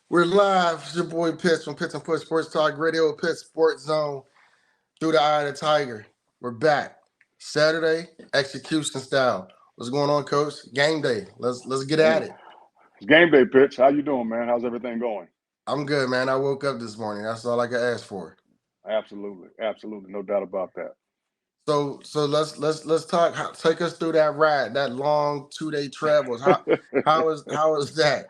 We're live. It's your boy Pitts from Pitts and Push Sports Talk Radio, Pitts Sports Zone, through the eye of the tiger. We're back. Saturday, execution style. What's going on, Coach? Game day. Let's get at Hey, it. it's game day, Pitch. How you doing, man? How's everything going? I'm good, man. I woke up this morning. That's all I could ask for. Absolutely, absolutely, no doubt about that. So let's talk. Take us through that ride, that long 2 day travels. How is that?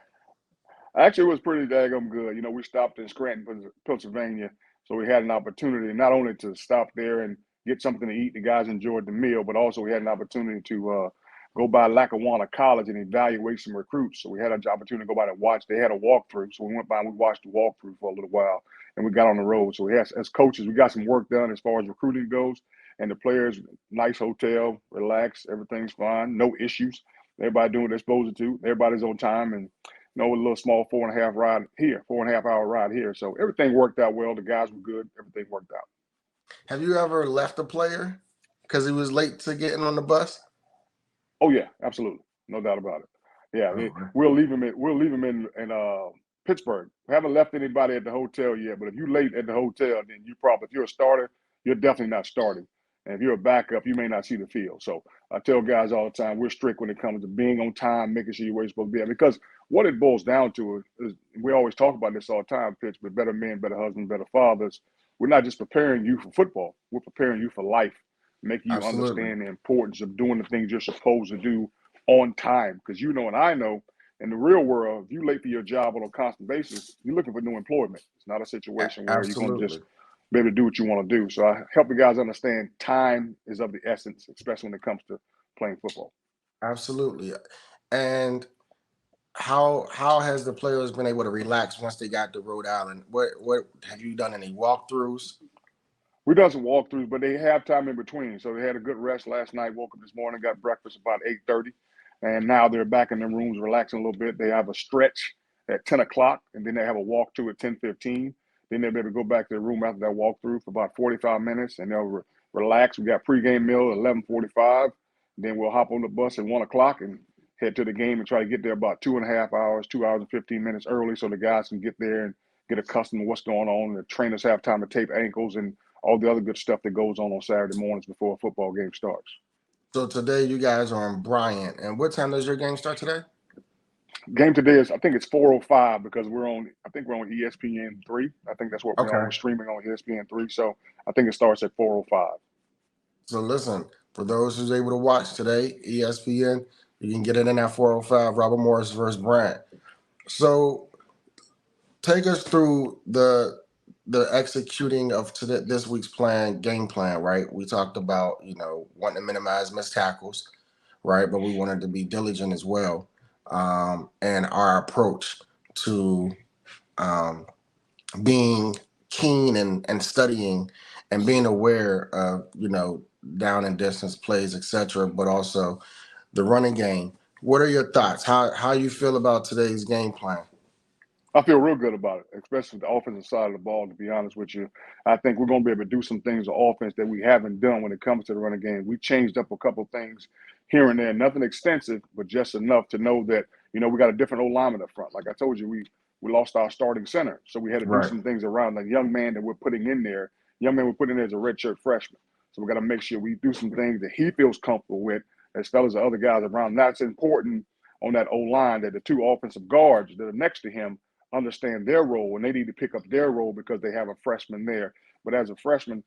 Actually, it was pretty daggum good. We stopped in Scranton, Pennsylvania, so we had an opportunity not only to stop there and get something to eat. The guys enjoyed the meal, but also we had an opportunity to go by Lackawanna College and evaluate some recruits. So we had an opportunity to go by and watch. They had a walkthrough, so we went by and we watched the walkthrough for a little while, and we got on the road. So we had, as coaches, we got some work done as far as recruiting goes, and the players, nice hotel, relaxed, everything's fine, no issues. Everybody doing what they're supposed to. Everybody's on time, and a little small 4.5 hour ride here. So everything worked out well. The guys were good. Everything worked out. Have you ever left a player because he was late to getting on the bus? Oh yeah, absolutely, no doubt about it. Yeah, Oh, we'll leave him in Pittsburgh. We haven't left anybody at the hotel yet, but if you're late at the hotel, then if you're a starter, you're definitely not starting. And if you're a backup, you may not see the field. So I tell guys all the time, we're strict when it comes to being on time, making sure you're where you're supposed to be at. Because what it boils down to is we always talk about this all the time, Pitch, but better men, better husbands, better fathers. We're not just preparing you for football, we're preparing you for life, making you absolutely. understand the importance of doing the things you're supposed to do on time. Because and I know in the real world, if you're late for your job on a constant basis, you're looking for new employment. It's not a situation where you're going to just Absolutely. be able to do what you want to do. So I help you guys understand time is of the essence, especially when it comes to playing football. Absolutely. And how has the players been able to relax once they got to Rhode Island? What have you done any walkthroughs? We done some walkthroughs, but they have time in between. So they had a good rest last night. Woke up this morning, got breakfast about 8:30, and now they're back in their rooms relaxing a little bit. They have a stretch at 10 o'clock, and then they have a walkthrough at 10:15. Then they'll be able to go back to their room after that walkthrough for about 45 minutes, and they'll relax. We got pregame meal at 11:45. Then we'll hop on the bus at 1 o'clock and head to the game and try to get there about 2.5 hours, 2 hours and 15 minutes early, so the guys can get there and get accustomed to what's going on. The trainers have time to tape ankles and all the other good stuff that goes on Saturday mornings before a football game starts. So today you guys are in Bryant. And what time does your game start today? Game today is, I think it's 4:05 because I think we're on ESPN three. I think that's what we're on. Okay. We're streaming on ESPN three, so I think it starts at 4:05. So listen, for those who's able to watch today, ESPN, you can get it in at 4:05. Robert Morris versus Bryant. So take us through the executing of this week's game plan, right? We talked about wanting to minimize missed tackles, right? But we wanted to be diligent as well, and our approach to um, being keen and studying and being aware of down and distance plays, etc. But also the running game. What are your thoughts? How you feel about today's game plan? I feel real good about it, especially the offensive side of the ball. To be honest with you, I think we're going to be able to do some things on offense that we haven't done when it comes to the running game. We changed up a couple of things here and there, nothing extensive, but just enough to know that we got a different old lineman up front. Like I told you, we lost our starting center, so we had to do Right. some things around the young man that we're putting in there. Young man we're putting in there as a redshirt freshman, so we got to make sure we do some things that he feels comfortable with, as well as the other guys around. And that's important on that O line, that the two offensive guards that are next to him understand their role and they need to pick up their role because they have a freshman there. But as a freshman,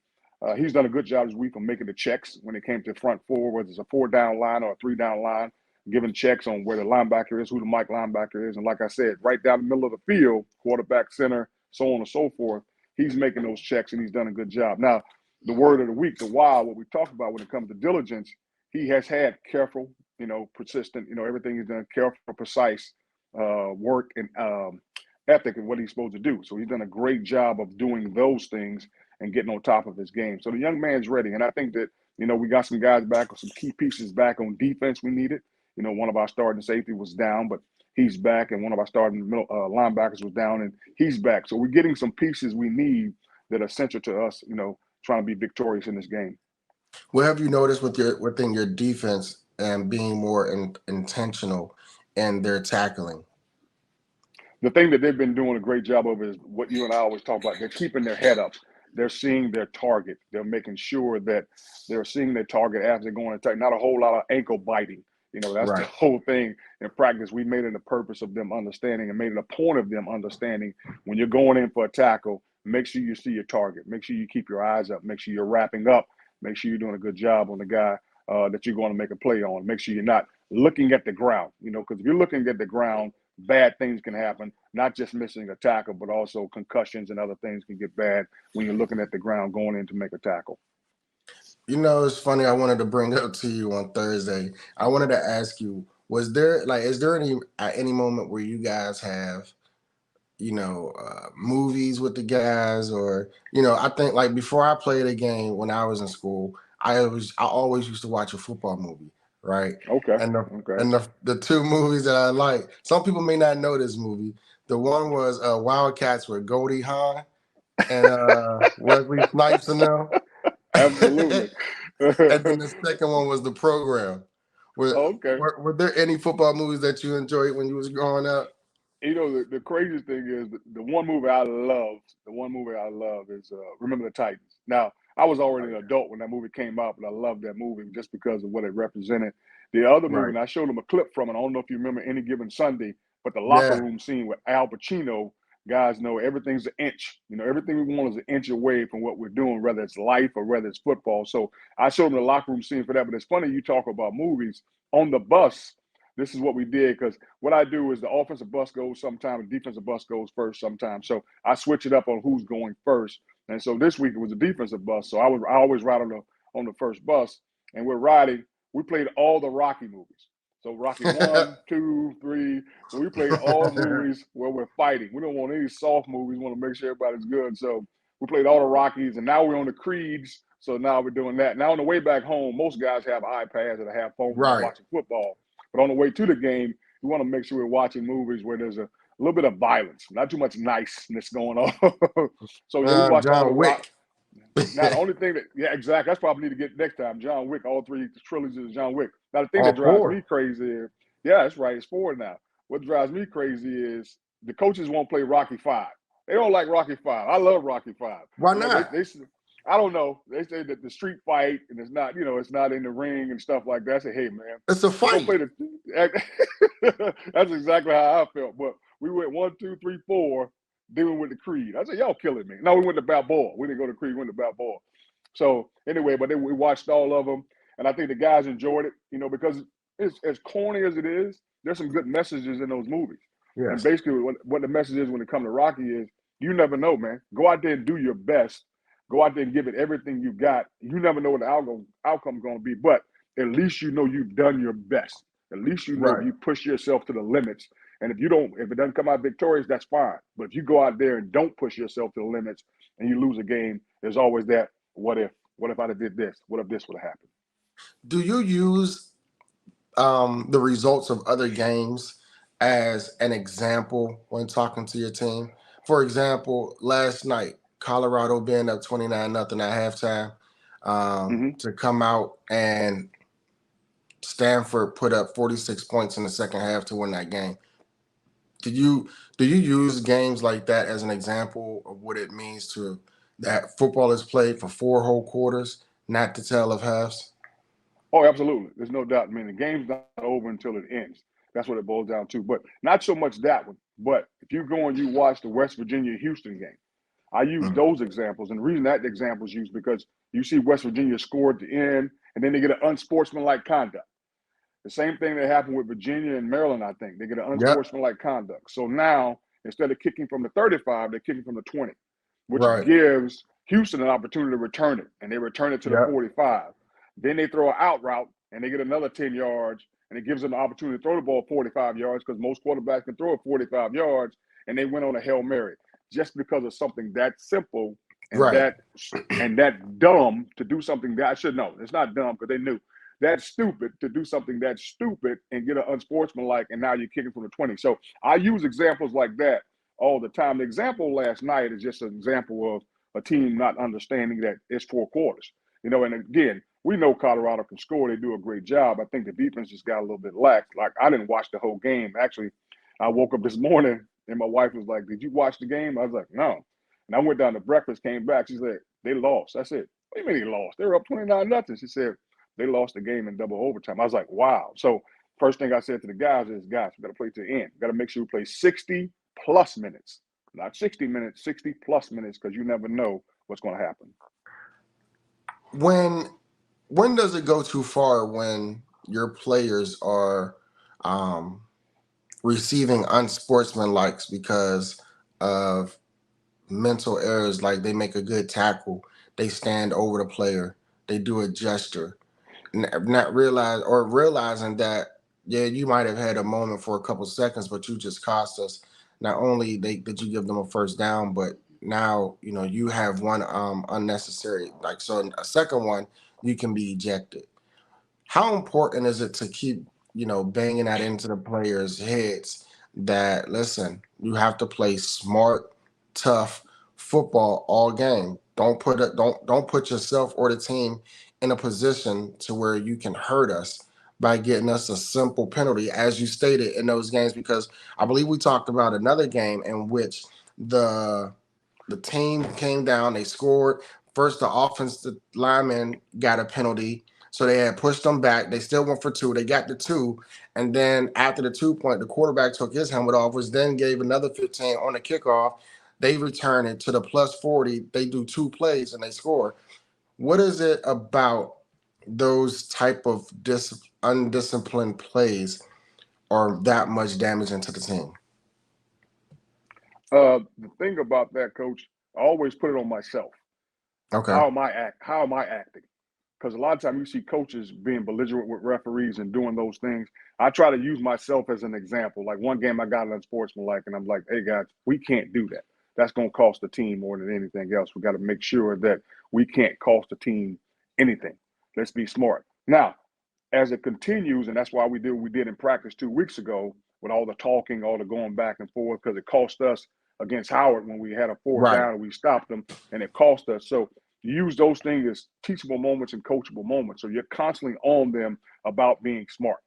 he's done a good job this week of making the checks when it came to front four, whether it's a 4-down line or a 3-down line, giving checks on where the linebacker is, who the Mike linebacker is. And like I said, right down the middle of the field, quarterback, center, so on and so forth, he's making those checks and he's done a good job. Now, the word of the week, the wow, what we talk about when it comes to diligence, he has had careful, persistent, everything he's done, careful, precise work and ethic and what he's supposed to do. So he's done a great job of doing those things and getting on top of his game. So the young man's ready. And I think that, we got some guys back or some key pieces back on defense we needed. One of our starting safety was down, but he's back. And one of our starting linebackers was down and he's back. So we're getting some pieces we need that are essential to us, trying to be victorious in this game. What have you noticed within your defense and being more intentional in their tackling? the thing that they've been doing a great job of is what you and I always talk about. They're keeping their head up. They're seeing their target. They're making sure that they're seeing their target as they're going to attack. Not a whole lot of ankle biting. That's the Right. whole thing in practice. We made it a purpose of them understanding and made it a point of them understanding when you're going in for a tackle, make sure you see your target. Make sure you keep your eyes up. Make sure you're wrapping up. Make sure you're doing a good job on the guy that you're going to make a play on. Make sure you're not looking at the ground, because if you're looking at the ground, bad things can happen, not just missing a tackle, but also concussions and other things can get bad when you're looking at the ground going in to make a tackle. It's funny. I wanted to bring up to you on Thursday. I wanted to ask you, is there any at any moment where you guys have, movies with the guys, or I think like before I played a game when I was in school, I always used to watch a football movie, right? Okay. And the Okay. and the two movies that I like, some people may not know this movie. The one was Wildcats with Goldie Hawn and Wesley Snipes and them. Absolutely. And then the second one was The Program. Were, Okay. were there any football movies that you enjoyed when you was growing up? The craziest thing is the one movie I love is Remember the Titans. Now, I was Oh, already an yeah. adult when that movie came out, but I loved that movie just because of what it represented. The other movie, Right. and I showed them a clip from it. I don't know if you remember Any Given Sunday, but the locker Yeah. room scene with Al Pacino, guys know everything's an inch. Everything we want is an inch away from what we're doing, whether it's life or whether it's football. So I showed them the locker room scene for that. But it's funny you talk about movies on the bus. This is what we did because what I do is the offensive bus goes sometimes, the defensive bus goes first sometimes. So I switch it up on who's going first. And so this week it was a defensive bus. So I always ride on the first bus. And we're riding. We played all the Rocky movies. So Rocky one, two, three. So we played all movies where we're fighting. We don't want any soft movies. We want to make sure everybody's good. So we played all the Rockies, and now we're on the Creeds. So now we're doing that. Now on the way back home, most guys have iPads that have phones and Right. watching football. But on the way to the game, we want to make sure we're watching movies where there's a little bit of violence, not too much niceness going on. So yeah, we watched all the John rock. Wick. Now the only thing that yeah, exactly. That's probably need to get next time. John Wick, all three trilogies of John Wick. Now the thing that All drives me four. crazy is yeah, that's right. It's four now. What drives me crazy is the coaches won't play Rocky Five. They don't like Rocky Five. I love Rocky Five. Why You know, they not? they I don't know. They say that the street fight and it's not, it's not in the ring and stuff like that. I say, hey man, It's a go fight. play the. That's exactly how I felt. But we went 1, 2, 3, 4 dealing with the Creed. I said, y'all killing me. No, we went to Balboa. We didn't go to Creed. We went to Balboa. So anyway, but then we watched all of them, and I think the guys enjoyed it. Because it's as corny as it is. There's some good messages in those movies. And Yes. basically, what the message is when it comes to Rocky is, you never know, man. Go out there and do your best. Go out there and give it everything you got. You never know what the outcome's going to be, but at least you know you've done your best. At least you know Right. you push yourself to the limits. And if it doesn't come out victorious, that's fine. But if you go out there and don't push yourself to the limits and you lose a game, there's always that what if? What if I'd have did this? What if this would have happened? Do you use the results of other games as an example when talking to your team? For example, last night, Colorado being up 29-0 at halftime, Mm-hmm. to come out and Stanford put up 46 points in the second half to win that game. Did you do you use games like that as an example of what it means to that football is played for four whole quarters, not the tale of halves? Oh, absolutely. There's no doubt. I mean, the game's not over until it ends. That's what it boils down to. But not so much that one. But if you go and you watch the West Virginia Houston game, I use Mm. those examples. And the reason that example is used because you see West Virginia score at the end, and then they get an unsportsmanlike conduct. The same thing that happened with Virginia and Maryland, I think. They get an Yep. unsportsmanlike conduct. So now, instead of kicking from the 35, they're kicking from the 20, which Right. gives Houston an opportunity to return it. And they return it to the Yep. 45. Then they throw an out route and they get another 10 yards. And it gives them the opportunity to throw the ball 45 yards because most quarterbacks can throw it 45 yards. And they went on a Hail Mary just because of something that simple and Right. that dumb to do something that I should know. It's not dumb because they knew that's stupid to do something that's stupid and get an unsportsmanlike, and now you're kicking from the 20. So I use examples like that all the time. The example last night is just an example of a team not understanding that it's four quarters. And again, we know Colorado can score. They do a great job. I think the defense just got a little bit lax. Like I didn't watch the whole game. Actually, I woke up this morning And my wife was like, "Did you watch the game?" I was like, "No." And I went down to breakfast, came back. She said, "They lost." I said, "What do you mean they lost? They were up 29-0." She said, "They lost the game in double overtime." I was like, "Wow." So first thing I said to the guys is, "Guys, we got to play to the end. We got to make sure we play 60 plus minutes, not 60 minutes, 60 plus minutes, because you never know what's going to happen." When does it go too far when your players are um, receiving unsportsmanlike because of mental errors? Like they make a good tackle, they stand over the player, they do a gesture, not realizing that, yeah, you might have had a moment for a couple seconds, but you just cost us. Not only did you give them a first down, but now you have one unnecessary, like, so a second one you can be ejected. How important is it to keep banging that into the players' heads that, listen, you have to play smart, tough football all game. Don't put yourself or the team in a position to where you can hurt us by getting us a simple penalty, as you stated in those games. Because I believe we talked about another game in which the the team came down, they scored. First, the offensive lineman got a penalty, so they had pushed them back. They still went for two. They got the two. And then after the 2 point, the quarterback took his helmet off, which then gave another 15 on the kickoff. They return it to the plus 40. They do two plays and they score. What is it about those type of undisciplined plays or that much damage into the team? The thing about that, coach, I always put it on myself. Okay. How am I acting? Because a lot of times you see coaches being belligerent with referees and doing those things. I try to use myself as an example. Like one game I got unsportsmanlike, and I'm like, "Hey guys, we can't do that. That's going to cost the team more than anything else. We got to make sure that we can't cost the team anything. Let's be smart." Now, as it continues, and that's why we did what we did in practice 2 weeks ago with all the talking, all the going back and forth, because it cost us against Howard when we had a fourth Right. down and we stopped them, and it cost us. So you use those things as teachable moments and coachable moments. So you're constantly on them about being smart.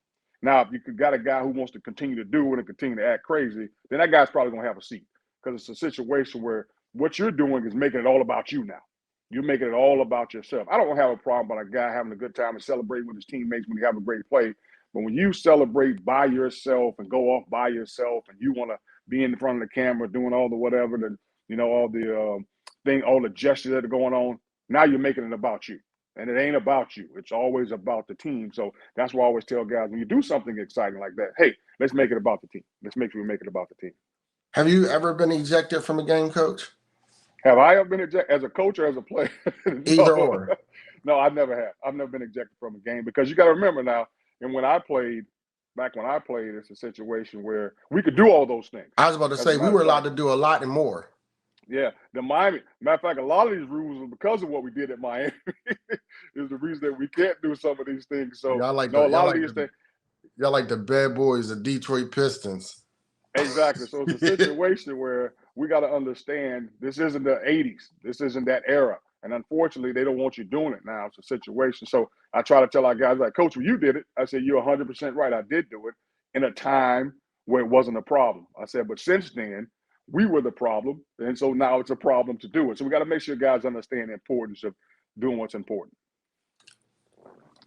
Now, if you got a guy who wants to continue to do it and continue to act crazy, then that guy's probably going to have a seat, because it's a situation where what you're doing is making it all about you now. You're making it all about yourself. I don't have a problem about a guy having a good time and celebrating with his teammates when you have a great play. But when you celebrate by yourself and go off by yourself, and you want to be in front of the camera doing all the whatever, all the thing, all the gestures that are going on, now you're making it about you. And it ain't about you. It's always about the team. So that's why I always tell guys, when you do something exciting like that, hey, let's make it about the team. Let's make sure we make it about the team. Have you ever been ejected from a game, coach? Have I ever been ejected as a coach or as a player? Either No, or. no, I never have. I've never been ejected from a game, because you got to remember now. And back when I played, it's a situation where we could do all those things. I was about to As a say we matter of were allowed fact, to do a lot and more. yeah, the Miami. Matter of fact, a lot of these rules are because of what we did at Miami. Is the reason that we can't do some of these things. So Y'all like no, the a y'all lot of like these the things. y'all like the bad boys, the Detroit Pistons. Exactly. So it's a situation where we got to understand this isn't the 80s. This isn't that era. And unfortunately, they don't want you doing it now. It's a situation. So I try to tell our guys, like, Coach, when you did it, I said, you're 100% right. I did do it in a time where it wasn't a problem. I said, but since then, we were the problem. And so now it's a problem to do it. So we got to make sure guys understand the importance of doing what's important.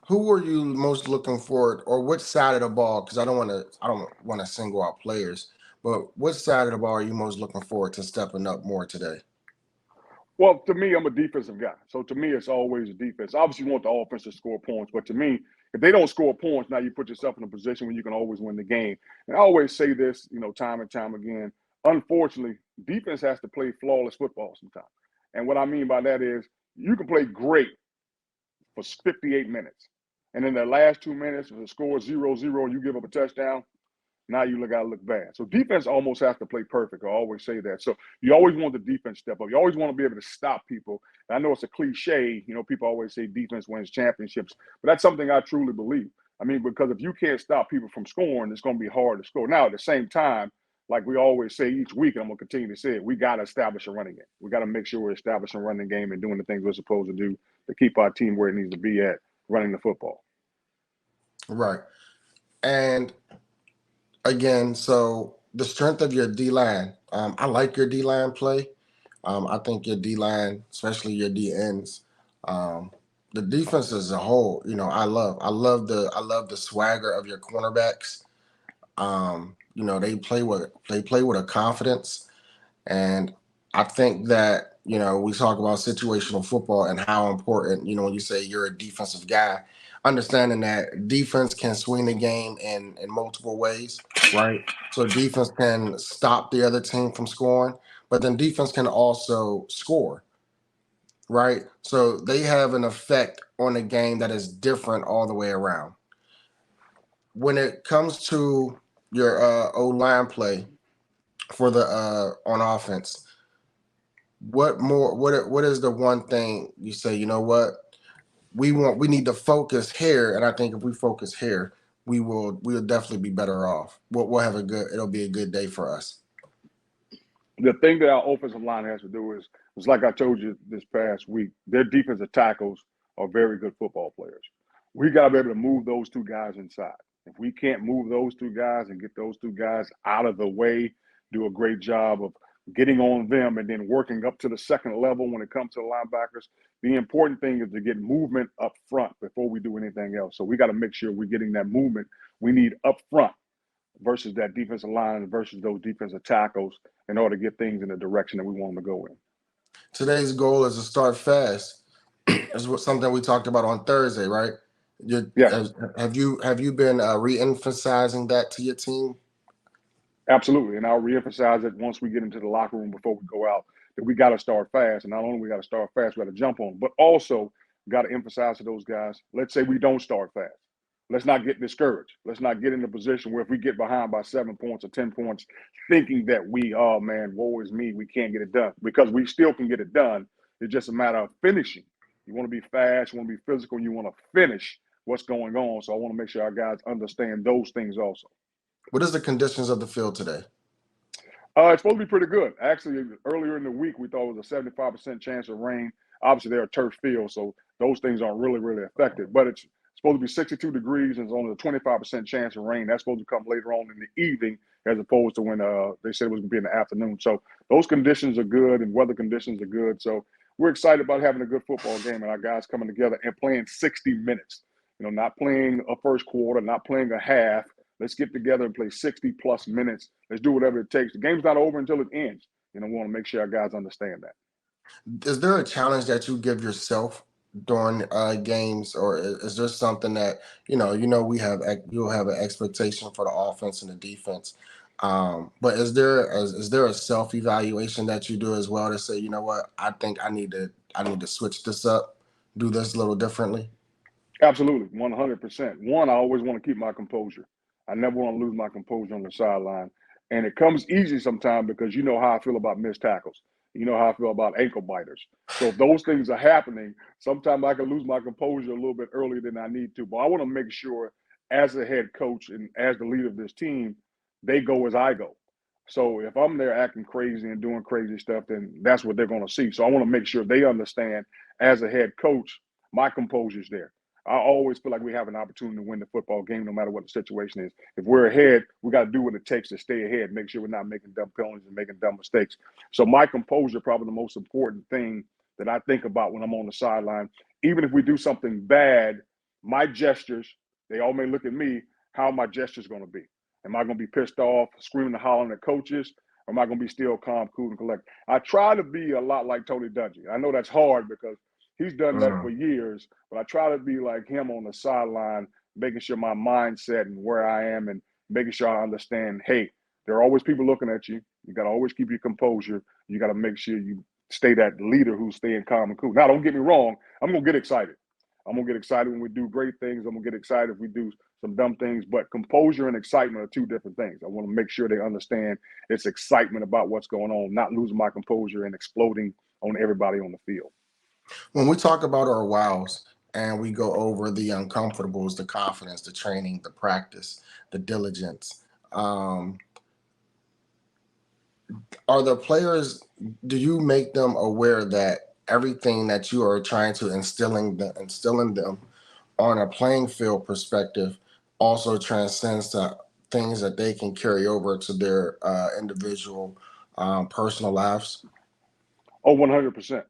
Who are you most looking forward, or which side of the ball? Because I don't want to single out players, but which side of the ball are you most looking forward to stepping up more today? Well, to me, I'm a defensive guy. So to me, it's always defense. Obviously, you want the offense to score points, but to me, if they don't score points, now you put yourself in a position where you can always win the game. And I always say this, time and time again. Unfortunately, defense has to play flawless football sometimes. And what I mean by that is you can play great for 58 minutes. And in the last 2 minutes, if the score is 0-0 and you give up a touchdown, now you gotta look bad. So defense almost has to play perfect. I always say that. So you always want the defense step up. You always want to be able to stop people. And I know it's a cliche. People always say defense wins championships, but that's something I truly believe. I mean, because if you can't stop people from scoring, it's going to be hard to score. Now, at the same time, like we always say each week, and I'm going to continue to say it, we got to establish a running game. We got to make sure we're establishing a running game and doing the things we're supposed to do to keep our team where it needs to be at running the football. Right. And again, so the strength of your D line. I like your D line play. I think your D line, especially your D ends, um, the defense as a whole. I love the swagger of your cornerbacks. They play with a confidence, and I think that we talk about situational football and how important when you say you're a defensive guy, understanding that defense can swing the game in multiple ways, right? So defense can stop the other team from scoring, but then defense can also score, right? So they have an effect on the game that is different all the way around. When it comes to your O line play for the on offense, what is the one thing you say, what we need to focus here, and I think if we focus here, we'll definitely be better off. We'll have a good it'll be a good day for us. The thing that our offensive line has to do is like I told you this past week, their defensive tackles are very good football players. We got to be able to move those two guys inside. If we can't move those two guys and get those two guys out of the way, do a great job of getting on them and then working up to the second level when it comes to the linebackers. The important thing is to get movement up front before we do anything else. So we got to make sure we're getting that movement we need up front versus that defensive line versus those defensive tackles in order to get things in the direction that we want them to go in. Today's goal is to start fast. Is what something we talked about on Thursday, right? You, Yes, have you been re-emphasizing that to your team? absolutely. And I'll reemphasize it once we get into the locker room before we go out that we got to start fast. And not only we got to start fast, we got to jump on, but also got to emphasize to those guys. Let's say we don't start fast. Let's not get discouraged. Let's not get in a position where if we get behind by 7 points or 10 points, thinking that oh man, woe is me, we can't get it done. Because we still can get it done. It's just a matter of finishing. You want to be fast, you want to be physical, you want to finish what's going on. So I want to make sure our guys understand those things also. What is the conditions of the field today? It's supposed to be pretty good. Actually, earlier in the week, we thought it was a 75% chance of rain. Obviously, they're a turf field, so those things aren't really, really affected. But it's supposed to be 62 degrees and it's only a 25% chance of rain. That's supposed to come later on in the evening as opposed to when they said it was going to be in the afternoon. So those conditions are good and weather conditions are good. So we're excited about having a good football game and our guys coming together and playing 60 minutes. Not playing a first quarter, not playing a half. Let's get together and play 60 plus minutes. Let's do whatever it takes. The game's not over until it ends. We want to make sure our guys understand that. Is there a challenge that you give yourself during games, or is there something that you'll have an expectation for the offense and the defense? But is there a self evaluation that you do as well to say, what, I think I need to switch this up, do this a little differently? Absolutely, 100%. One, I always want to keep my composure. I never want to lose my composure on the sideline. And it comes easy sometimes because you know how I feel about missed tackles. You know how I feel about ankle biters. So if those things are happening, sometimes I can lose my composure a little bit earlier than I need to. But I want to make sure as a head coach and as the leader of this team, they go as I go. So if I'm there acting crazy and doing crazy stuff, then that's what they're going to see. So I want to make sure they understand as a head coach, my composure's there. I always feel like we have an opportunity to win the football game no matter what the situation is. If we're ahead, we got to do what it takes to stay ahead, make sure we're not making dumb penalties and making dumb mistakes. So my composure probably the most important thing that I think about when I'm on the sideline. Even if we do something bad, my gestures, they all may look at me, how are my gestures going to be? Am I going to be pissed off, screaming and hollering at coaches? Or am I going to be still calm, cool, and collected? I try to be a lot like Tony Dungy. I know that's hard because he's done that for Mm. years, but I try to be like him on the sideline, making sure my mindset and where I am and making sure I understand, hey, there are always people looking at you. You got to always keep your composure. You got to make sure you stay that leader who's staying calm and cool. Now, don't get me wrong. I'm going to get excited. I'm going to get excited when we do great things. I'm going to get excited if we do some dumb things. But composure and excitement are two different things. I want to make sure they understand it's excitement about what's going on, not losing my composure and exploding on everybody on the field. When we talk about our wows and we go over the uncomfortables, the confidence, the training, the practice, the diligence, um, are the players, do you make them aware that everything that you are trying to instill in them on a playing field perspective also transcends to things that they can carry over to their individual personal lives? Oh, 100%.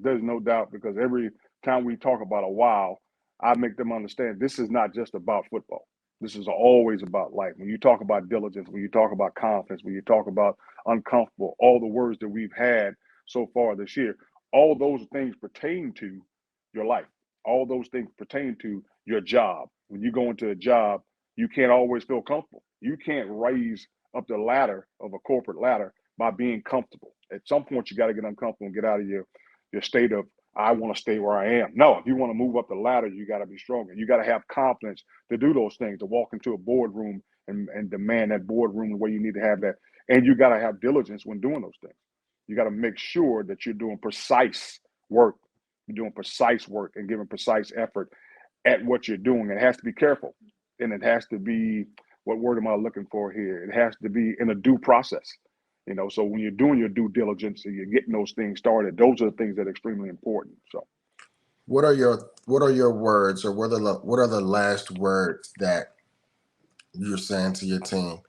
There's no doubt because every time we talk about a wow, I make them understand this is not just about football. This is always about life. When you talk about diligence, when you talk about confidence, when you talk about uncomfortable, all the words that we've had so far this year, all those things pertain to your life. All those things pertain to your job. When you go into a job, you can't always feel comfortable. You can't raise up the ladder of a corporate ladder by being comfortable. At some point, you got to get uncomfortable and get out of your state of I want to stay where I am. No, if you want to move up the ladder, you got to be stronger. You got to have confidence to do those things, to walk into a boardroom and demand that boardroom the way you need to have that. And you got to have diligence when doing those things. You got to make sure that you're doing precise work. You're doing precise work and giving precise effort at what you're doing. It has to be careful, and it has to be, what word am I looking for here? It has to be in a due process. So when you're doing your due diligence and you're getting those things started, those are the things that are extremely important. So What are your words, or what are the last words that you're saying to your team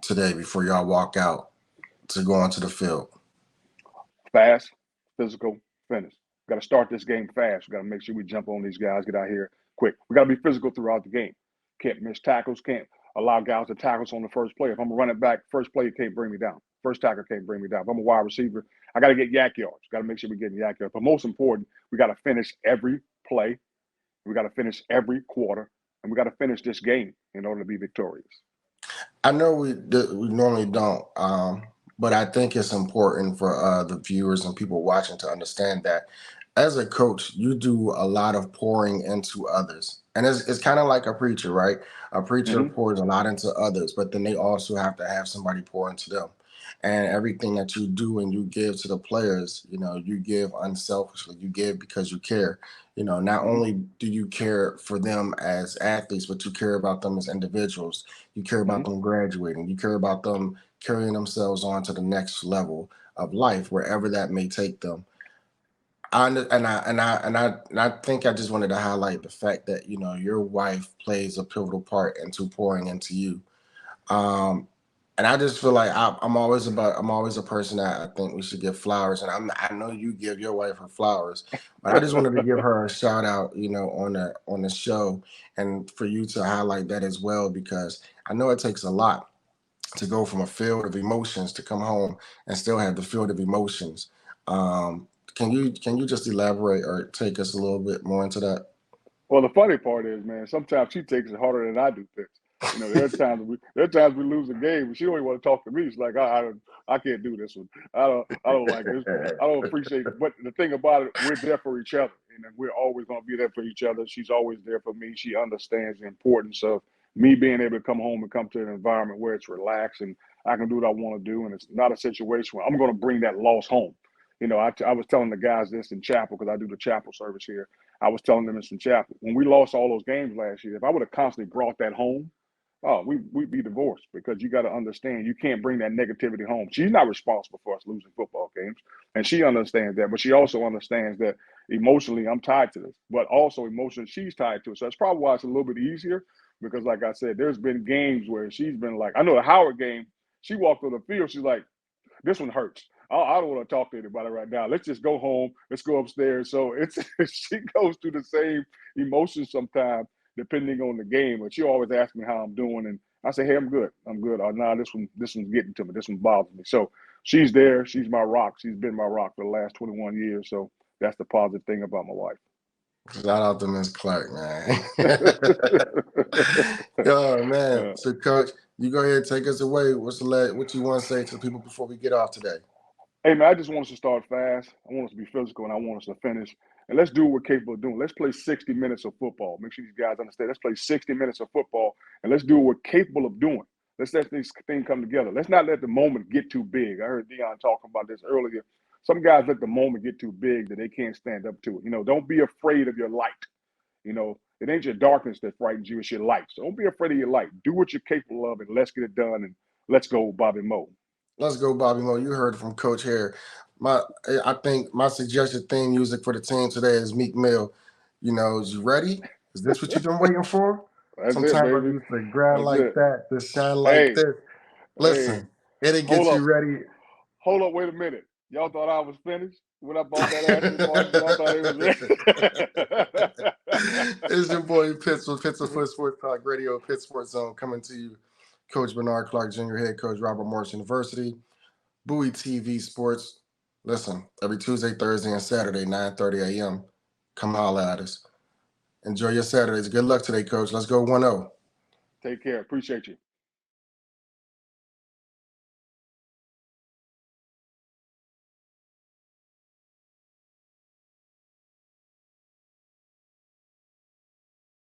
today before y'all walk out to go onto the field? fast, physical, finish. Got to start this game fast. We got to make sure we jump on these guys, get out here quick. We got to be physical throughout the game. Can't miss tackles. Can't allow guys to tackle us on the first play. If I'm a running back, first play, you can't bring me down. First tackle can't bring me down. If I'm a wide receiver, I got to get yak yards. Got to make sure we're getting yak yards. But most important, we got to finish every play. We got to finish every quarter, and we got to finish this game in order to be victorious. I know we normally don't, but I think it's important for the viewers and people watching to understand that as a coach, you do a lot of pouring into others, and it's kind of like a preacher, right? A preacher Mm-hmm. pours a lot into others, but then they also have to have somebody pour into them. And everything that you do and you give to the players, you give unselfishly. You give because you care. Not Mm-hmm. only do you care for them as athletes, but you care about them as individuals. You care Mm-hmm. about them graduating. You care about them carrying themselves on to the next level of life, wherever that may take them. And I think I just wanted to highlight the fact that your wife plays a pivotal part into pouring into you. Um, and I just feel like I'm always a person that I think we should give flowers, and I know you give your wife her flowers, but I just wanted to give her a shout out, on the show, and for you to highlight that as well, because I know it takes a lot to go from a field of emotions to come home and still have the field of emotions. Can you just elaborate or take us a little bit more into that? Well, the funny part is, man, sometimes she takes it harder than I do things. There are times we lose a game, and she don't even want to talk to me. She's like, I can't do this one. I don't like this. I don't appreciate it. But the thing about it, we're there for each other, and we're always going to be there for each other. She's always there for me. She understands the importance of me being able to come home and come to an environment where it's relaxed and I can do what I want to do, and it's not a situation where I'm going to bring that loss home. I was telling the guys this in chapel because I do the chapel service here. I was telling them this in chapel. When we lost all those games last year, if I would have constantly brought that home, oh, we'd be divorced because you got to understand you can't bring that negativity home. She's not responsible for us losing football games, and she understands that. But she also understands that emotionally I'm tied to this, but also emotionally she's tied to it. So that's probably why it's a little bit easier because, like I said, there's been games where she's been like, I know the Howard game. She walked on the field. She's like, this one hurts. I don't want to talk to anybody right now. Let's just go home. Let's go upstairs. So it's she goes through the same emotions sometimes, depending on the game. But she always asks me how I'm doing, and I say, "Hey, I'm good. I'm good." Or, "Nah, this one's getting to me. This one bothers me." So she's there. She's my rock. She's been my rock for the last 21 years. So that's the positive thing about my wife. Shout out to Miss Clark, man. Yo, man. uh, So, Coach, you go ahead and take us away. What you want to say to the people before we get off today? Hey man, I just want us to start fast. I want us to be physical, and I want us to finish. And let's do what we're capable of doing. Let's play 60 minutes of football. Make sure these guys understand. Let's play 60 minutes of football, and let's do what we're capable of doing. Let's let these things come together. Let's not let the moment get too big. I heard Dion talking about this earlier. Some guys let the moment get too big that they can't stand up to it. Don't be afraid of your light. It ain't your darkness that frightens you; it's your light. So don't be afraid of your light. Do what you're capable of, and let's get it done. And let's go, Bobby Moe. Let's go, Bobby Moe. You heard from Coach here. My, I think my suggested theme music for the team today is Meek Mill. Is you ready? Is this what you've been waiting for? That's it, Sometimes I baby. used to grind That's like it. that, to shine like Hey, this. hey, Listen, it'll hold get you up. ready. Hold up, wait a minute. Y'all thought I was finished when I bought that ass this morning? Y'all thought it was ready? It's your boy Pitts with Pittsburgh Sports Talk Radio, Pitt Sports Zone, coming to you. Coach Bernard Clark Jr., head coach Robert Morris University, Bowie TV Sports. Listen, every Tuesday, Thursday, and Saturday, 9:30 a.m. Come holla at us. Enjoy your Saturdays. Good luck today, Coach. Let's go 1-0. Take care. Appreciate you.